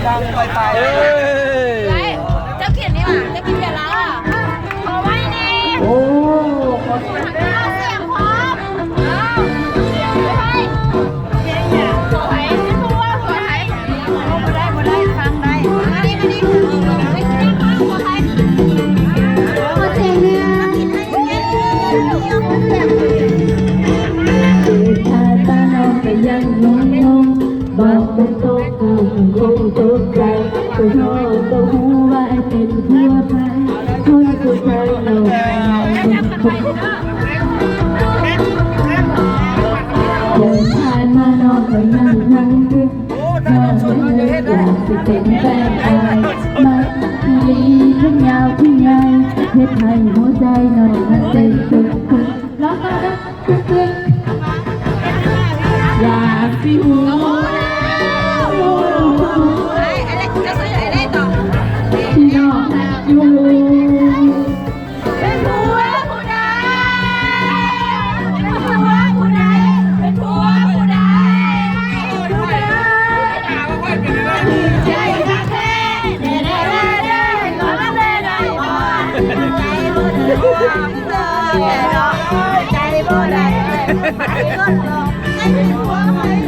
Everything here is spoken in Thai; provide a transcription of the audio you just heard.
ยังไปไรเจ้าเขียนนี่หว่าเจ้ากินเดี๋ยวแล้วอ่ะขอไว้นี่โอ้เอาเสียงพร้อมเสียงไปเสียงอย่างสวยที่พูดว่าสวยบ่ได้ฟังได้มาดิไม่ได้ฟังหัวใครหัวเสียงเนี่ยกินให้เย็นตาตาน้องก็ยังงงบอกเป็นโตกูคงตกใจก็โง่ก็หูว่าเป็นผัวใครคนผู้ชายเราเดินผ่านมาน้องก็ยังนั่งคิดน้องไม่อยากจะเป็นแฟนใครมาลีขึ้นยาวขึ้นใหญ่เพชรไทยหัวใจน้องมันเต้นตึกตึกแล้วก็ตึกอยากสิหูที่นอกอยู่เป็นผัวผู้ใดเป็นผัวผู้ใดเป็นผัวผู้ใดใจรักแท้เด้เด้เด้ขอรับเด้ได้บ่ใจบ่ได้ใจบ่ได้ใจบ่ได้ใจเป็นผัวใคร